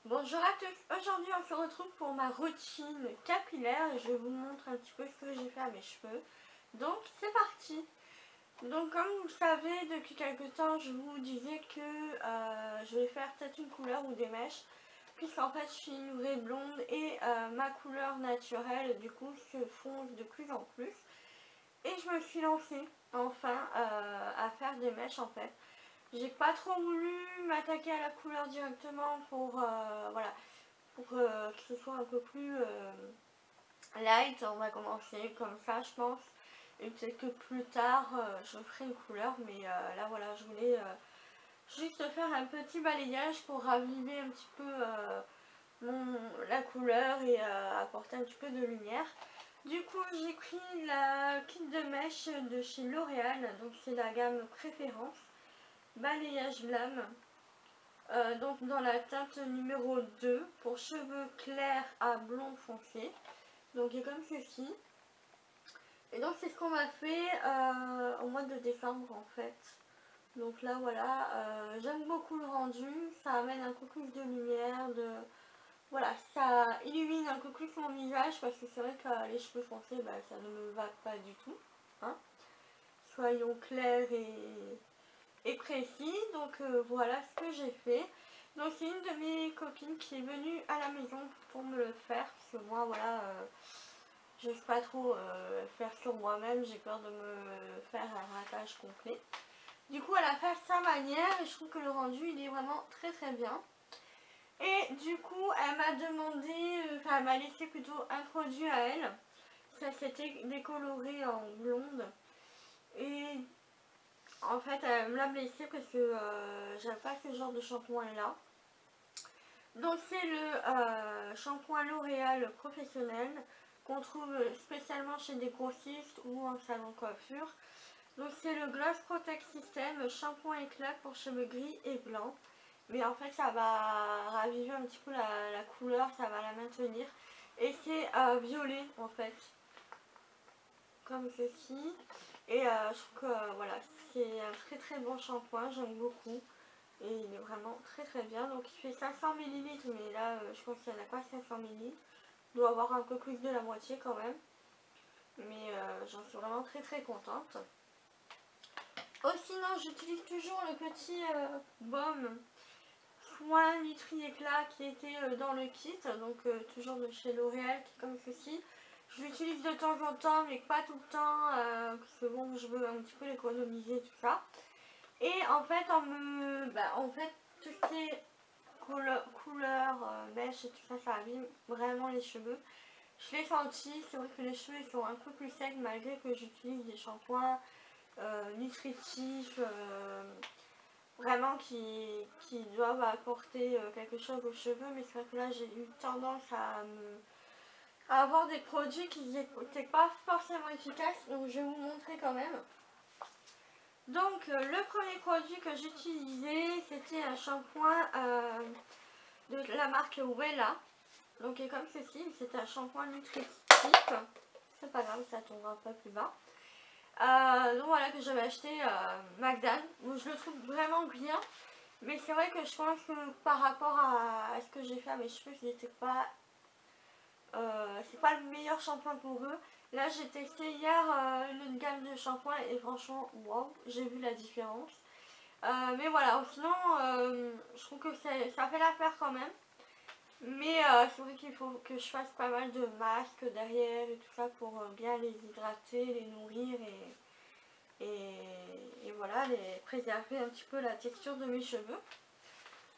Bonjour à tous, aujourd'hui on se retrouve pour ma routine capillaire et je vous montre un petit peu ce que j'ai fait à mes cheveux. Donc c'est parti. Donc comme vous le savez, depuis quelques temps je vous disais que je vais faire peut-être une couleur ou des mèches, puisqu'en fait je suis une vraie blonde et ma couleur naturelle du coup se fonce de plus en plus. Et je me suis lancée enfin à faire des mèches en fait. J'ai pas trop voulu m'attaquer à la couleur directement pour voilà, pour que ce soit un peu plus light. On va commencer comme ça je pense, et peut-être que plus tard je ferai une couleur, mais là voilà, je voulais juste faire un petit balayage pour raviver un petit peu la couleur et apporter un petit peu de lumière. Du coup j'ai pris la kit de mèche de chez L'Oréal, donc c'est la gamme préférence balayage blâme. Donc dans la teinte numéro 2 pour cheveux clairs à blond foncé. Donc il est comme ceci. Et donc c'est ce qu'on m'a fait au mois de décembre en fait. Donc là voilà, j'aime beaucoup le rendu, ça amène un peu plus de lumière, voilà, ça illumine un peu plus mon visage, parce que c'est vrai que les cheveux foncés, bah, ça ne me va pas du tout, hein. Soyons clairs et précis. Donc voilà ce que j'ai fait. Donc c'est une de mes copines qui est venue à la maison pour me le faire, parce que moi voilà, j'ose pas trop faire sur moi-même, j'ai peur de me faire un ratage complet. Du coup elle a fait à sa manière et je trouve que le rendu il est vraiment très très bien. Et du coup elle m'a demandé, enfin elle m'a laissé plutôt un produit à elle. Ça s'était décoloré en blonde. Et en fait elle me l'a blessé parce que j'avais pas ce genre de shampoing là. Donc c'est le shampoing L'Oréal professionnel qu'on trouve spécialement chez des grossistes ou en salon de coiffure. Donc c'est le Gloss Protect System shampoing éclat pour cheveux gris et blancs. Mais en fait ça va raviver un petit peu la couleur, ça va la maintenir. Et c'est violet en fait, comme ceci. Et je trouve que voilà, c'est un très très bon shampoing, j'aime beaucoup. Et il est vraiment très très bien. Donc il fait 500 ml, mais là je pense qu'il n'y en a pas 500 ml. Il doit avoir un peu plus de la moitié quand même. Mais j'en suis vraiment très très contente. Oh sinon j'utilise toujours le petit baume soin nutri éclat qui était dans le kit. Donc toujours de chez L'Oréal, qui est comme ceci. Je l'utilise de temps en temps, mais pas tout le temps, parce que bon, je veux un petit peu l'économiser, tout ça. Et en fait, en fait, tout ce qui est couleur, mèche et tout ça, ça abîme vraiment les cheveux. Je l'ai senti, c'est vrai que les cheveux ils sont un peu plus secs malgré que j'utilise des shampoings nutritifs, vraiment qui doivent apporter quelque chose aux cheveux. Mais c'est vrai que là j'ai eu tendance à avoir des produits qui n'étaient pas forcément efficaces, donc je vais vous montrer quand même. Donc le premier produit que j'utilisais, c'était un shampoing de la marque Wella. Donc il est comme ceci, c'est un shampoing nutritif. C'est pas grave, ça tombera un peu plus bas. Donc voilà, que j'avais acheté Magdan. Donc je le trouve vraiment bien. Mais c'est vrai que je pense que par rapport à ce que j'ai fait à mes cheveux, c'était pas c'est pas le meilleur shampoing pour eux. Là j'ai testé hier une gamme de shampoings et franchement wow, j'ai vu la différence. Mais voilà, sinon je trouve que ça fait l'affaire quand même. Mais c'est vrai qu'il faut que je fasse pas mal de masques derrière et tout ça pour bien les hydrater, les nourrir et voilà, les préserver un petit peu la texture de mes cheveux.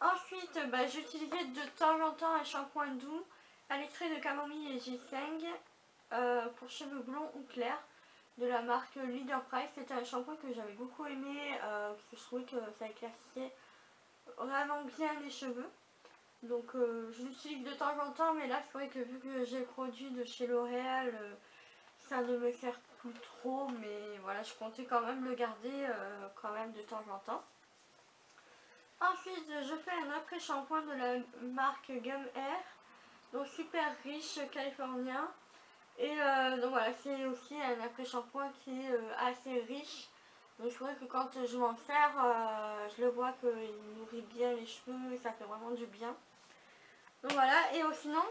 Ensuite, j'utilisais de temps en temps un shampoing doux à l'extrait de camomille et ginseng pour cheveux blonds ou clairs de la marque Leader Price. C'était un shampoing que j'avais beaucoup aimé parce que je trouvais que ça éclaircissait vraiment bien les cheveux. Donc je l'utilise de temps en temps, mais là c'est vrai que vu que j'ai le produit de chez L'Oréal, ça ne me sert plus trop, mais voilà, je comptais quand même le garder quand même de temps en temps. Ensuite je fais un après shampoing de la marque Gum Air, donc super riche californien. Et donc voilà, c'est aussi un après shampoing qui est assez riche. Donc c'est vrai que quand je m'en sers, je le vois qu'il nourrit bien les cheveux et ça fait vraiment du bien. Donc voilà, et sinon,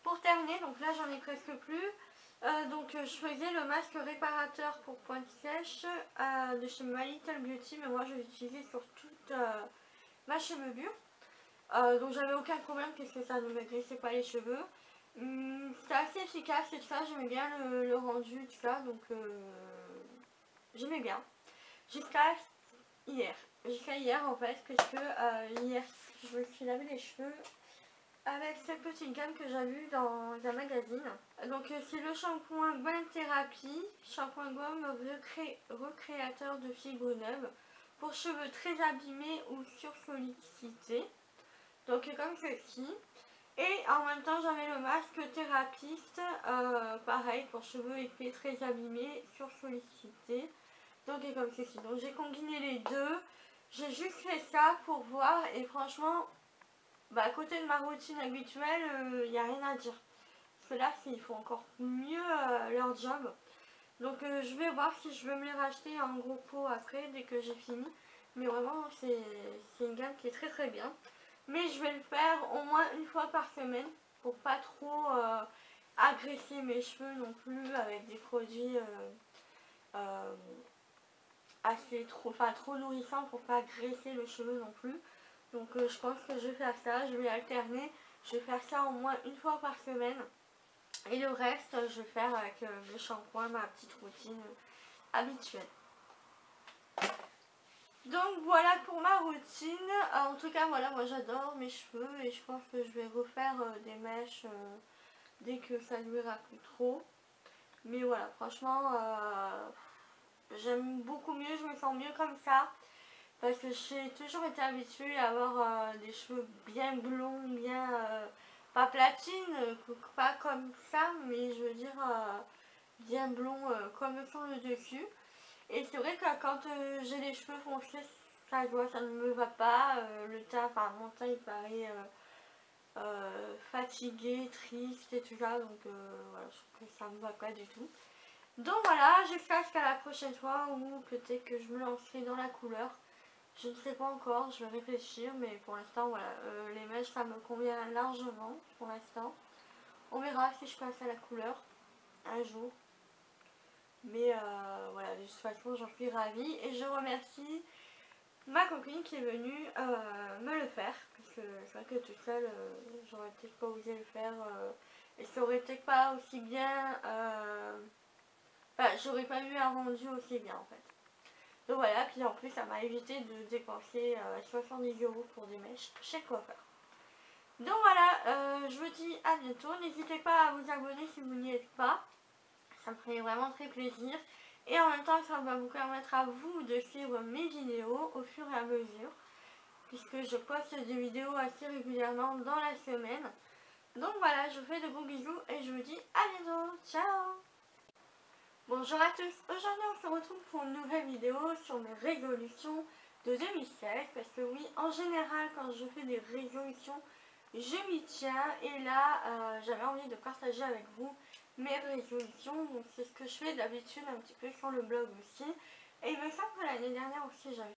pour terminer, donc là j'en ai presque plus. Donc je faisais le masque réparateur pour pointe sèche de chez My Little Beauty, mais moi je l'utilisais sur toute ma chevelure. Donc j'avais aucun problème puisque ça ne me graissait pas les cheveux. C'était assez efficace et tout ça, j'aimais bien le rendu, tout ça, donc j'aimais bien. Jusqu'à hier. Jusqu'à hier en fait, puisque hier je me suis lavé les cheveux avec cette petite gamme que j'ai vue dans un magazine. Donc c'est le shampoing Gwen Therapy, shampoing gomme recréateur de fibres neuves pour cheveux très abîmés ou sursollicités. Donc comme ceci. Et en même temps j'avais le masque thérapiste, pareil pour cheveux épais très abîmés, sursollicités. Donc comme ceci. Donc j'ai combiné les deux. J'ai juste fait ça pour voir et franchement, à côté de ma routine habituelle, il n'y a rien à dire. Parce que là, ils font encore mieux leur job. Donc je vais voir si je veux me les racheter en gros pot après, dès que j'ai fini. Mais vraiment, c'est une gamme qui est très très bien. Mais je vais le faire au moins une fois par semaine, pour pas trop agresser mes cheveux non plus avec des produits assez trop nourrissants pour pas graisser le cheveu non plus. Donc je pense que je vais faire ça, je vais alterner, je vais faire ça au moins une fois par semaine. Et le reste, je vais faire avec le shampoing, ma petite routine habituelle. Donc voilà pour ma routine. En tout cas, voilà, moi j'adore mes cheveux et je pense que je vais refaire des mèches dès que ça ne ira plus trop. Mais voilà, franchement, j'aime beaucoup mieux, je me sens mieux comme ça. Parce que j'ai toujours été habituée à avoir des cheveux bien blonds, bien... pas platine, pas comme ça, mais je veux dire bien blond comme le sont le dessus. Et c'est vrai que quand j'ai les cheveux foncés, ça se voit, ça ne me va pas. Le teint, enfin mon teint il paraît fatigué, triste et tout ça. Donc voilà, je trouve que ça ne me va pas du tout. Donc voilà, j'espère qu'à la prochaine fois ou peut-être que je me lancerai dans la couleur. Je ne sais pas encore, je vais réfléchir, mais pour l'instant, voilà, les mèches, ça me convient largement, pour l'instant. On verra si je passe à la couleur, un jour. Mais voilà, de toute façon, j'en suis ravie. Et je remercie ma copine qui est venue me le faire. Parce que c'est vrai que toute seule, j'aurais peut-être pas osé le faire. Et ça aurait peut-être pas aussi bien... Enfin, j'aurais pas eu un rendu aussi bien, en fait. Donc voilà, puis en plus ça m'a évité de dépenser 70 € pour des mèches chez le coiffeur. Donc voilà, je vous dis à bientôt. N'hésitez pas à vous abonner si vous n'y êtes pas. Ça me ferait vraiment très plaisir. Et en même temps, ça va vous permettre à vous de suivre mes vidéos au fur et à mesure. Puisque je poste des vidéos assez régulièrement dans la semaine. Donc voilà, je vous fais de gros bisous et je vous dis à bientôt. Ciao! Bonjour à tous, aujourd'hui on se retrouve pour une nouvelle vidéo sur mes résolutions de 2016 parce que oui, en général quand je fais des résolutions, je m'y tiens et là j'avais envie de partager avec vous mes résolutions, donc c'est ce que je fais d'habitude un petit peu sur le blog aussi et il me semble que l'année dernière aussi j'avais